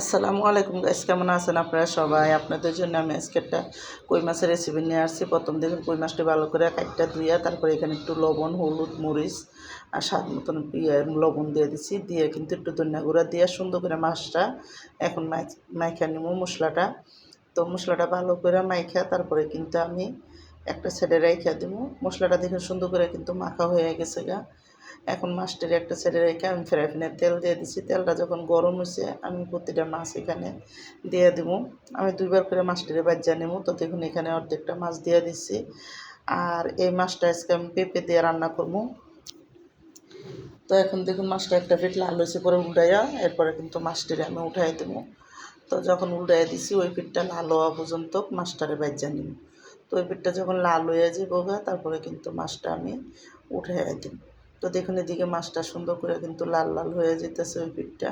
আসসালামু আলাইকুম গাইস, কেমন আছেন আপনারা সবাই? আপনাদের জন্য আমি আজকে একটা কই মাছের রেসিপি নিয়ে আসছি। প্রথম দেখুন কই মাছটা ভালো করে কাটটা ধুইয়া তারপরে এখানে একটু লবণ, হলুদ, মরিচ আর স্বাদ মতন লবণ দিয়ে দিছি। দিয়ে কিন্তু একটু ধনিয়া গুঁড়া দিয়ে সুন্দর করে মাছটা এখন মাইখা নিব মশলাটা। তো মশলাটা ভালো করে মাইখা তারপরে কিন্তু আমি একটা সাইডে রেখে দিব। মশলাটা দেখে সুন্দর করে কিন্তু মাখা হয়ে গেছে গা। এখন মাছটার একটা সাইডে রেখে আমি ফ্রাই প্যানে তেল দিয়ে দিছি। তেলটা যখন গরম হয়েছে আমি প্রতিটা মাছ এখানে দিয়ে দেবো। আমি দুইবার করে মাছটারে ভাজা নেব। তো দেখুন এখানে অর্ধেকটা মাছ দিয়ে দিচ্ছি। আর এই মাছটা আজকে আমি পেঁপে দিয়ে রান্না করবো। তো এখন দেখুন মাছটা একটা ফিট লাল হয়েছে পরে উল্টাইয়া এরপরে কিন্তু মাছটারে আমি উঠাই দেবো। তো যখন উল্টাইয়া দিছি ওই পিঠটা লাল হওয়া পর্যন্ত মাছটারে ভাজা নিব। তো ওই পিঠটা যখন লাল হয়ে যাবো তারপরে কিন্তু মাছটা আমি উঠাইয়া দিব। তো দেখুন এদিকে মাছটা সুন্দর করে কিন্তু লাল লাল হয়ে যেতেছে ওই পিঠটা।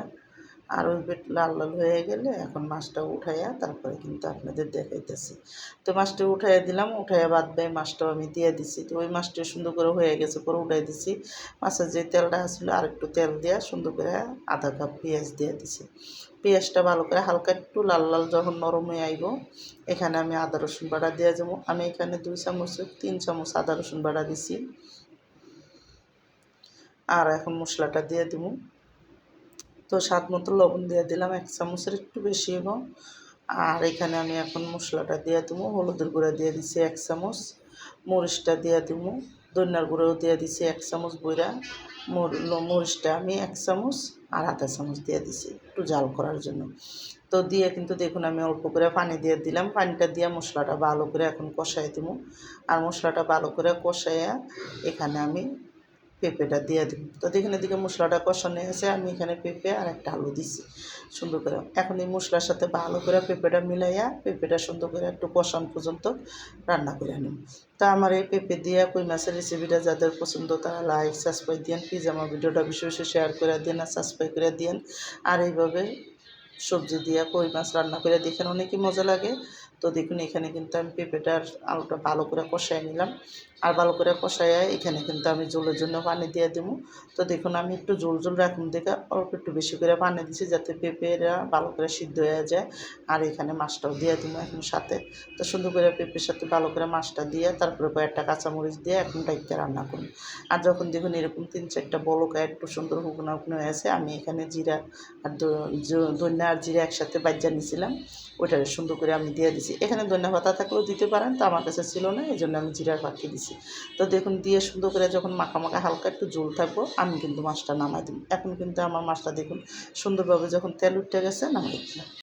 আর ওই পিঠ লাল লাল হয়ে গেলে এখন মাছটা উঠাইয়া তারপরে কিন্তু আপনাদের দেখাইতেছি। তো মাছটা উঠাইয়া দিলাম, উঠাইয়া বাদ দেয় মাছটাও আমি দিয়ে দিছি। তো ওই মাছটা সুন্দর করে হয়ে গেছে পরে উঠাই দিছি। মাছের যে তেলটা আসলে আর একটু তেল দিয়ে সুন্দর করে আধা কাপ পেঁয়াজ দিয়ে দিছি। পেঁয়াজটা ভালো করে হালকা একটু লাল লাল যখন নরম হয়ে আইব এখানে আমি আদা রসুন বাটা দিয়ে যাবো। আমি এখানে 2 চামচ 3 চামচ আদা রসুন বাটা দিছি। আর এখন মশলাটা দিয়ে দিব। তো স্বাদ মতো লবণ দিয়ে দিলাম, 1 চামচের একটু বেশি হইব। আর এখানে আমি এখন মশলাটা দিয়ে দেবো। হলুদের গুঁড়া দিয়ে দিছি 1 চামচ, মরিচটা দিয়ে দেবো, ধনিয়ার গুঁড়াও দিয়ে দিছি 1 চামচ বইরা। মরিচটা আমি 1 চামচ আর আধা চামচ দিয়ে দিছি একটু জাল করার জন্য। তো দিয়ে কিন্তু দেখুন আমি অল্প করে পানি দিয়ে দিলাম। পানিটা দিয়ে মশলাটা ভালো করে এখন কষাই দেবো। আর মশলাটা ভালো করে কষাইয়া এখানে আমি পেঁপেটা দিয়ে দিব। তো দেখুন এদিকে মশলাটা কষানো হয়েছে, আমি এখানে পেঁপে আর একটা আলু দিছি সুন্দর করে। এখন এই মশলার সাথে ভালো করে পেঁপেটা মিলাইয়া পেঁপেটা সুন্দর করে একটু কষানো পর্যন্ত রান্না করে নিন। তা আমার এই পেঁপে দিয়ে কই মাছের রেসিপিটা যাদের পছন্দ তারা লাইক সাবস্ক্রাইব দিন, প্লিজ আমার ভিডিওটা বেশি বেশি শেয়ার করে দিন আর সাবস্ক্রাইব করে দিন। আর এইভাবে সবজি দিয়ে কই মাছ রান্না করে দেখেন অনেকই মজা লাগে। তো দেখুন এখানে কিন্তু আমি পেঁপেটার আলুটা ভালো করে কষাই নিলাম। আর ভালো করে কষাইয়া এখানে কিন্তু আমি ঝোলের জন্য পানি দিয়ে দেবো। তো দেখুন আমি একটু ঝোল ঝোল রাখুন দেখে অল্প একটু বেশি করে পানি দিচ্ছি যাতে পেঁপেরা ভালো করে সিদ্ধ হয়ে যায়। আর এখানে মাছটাও দিয়ে দেবো এখন সাথে। তো সুন্দর করে পেঁপের সাথে ভালো করে মাছটা দিয়ে তারপরে কয়েকটা কাঁচামরিচ দিয়ে এখন ডাইকে রান্না করুন। আর যখন দেখুন এরকম 3-4টা বলকা একটু সুন্দর হুকনা হুকনো হয়েছে আমি এখানে জিরা আর ধনিয়া আর জিরা একসাথে বাজ্যা নিয়েছিলাম, ওইটা সুন্দর করে আমি দিয়ে দিছি। এখানে ধনিয়া পাতা থাকলেও দিতে পারেন, তো আমার কাছে ছিল না এই জন্য আমি জিরার পাখি দিছি। তো দেখুন দিয়ে সুন্দর করে যখন মাখা মাখা হালকা একটু ঝোল থাকবো আমি কিন্তু মাছটা নামাই দিই। এখন কিন্তু আমার মাছটা দেখুন সুন্দরভাবে যখন তেল উঠে গেছে নামাই দিলাম।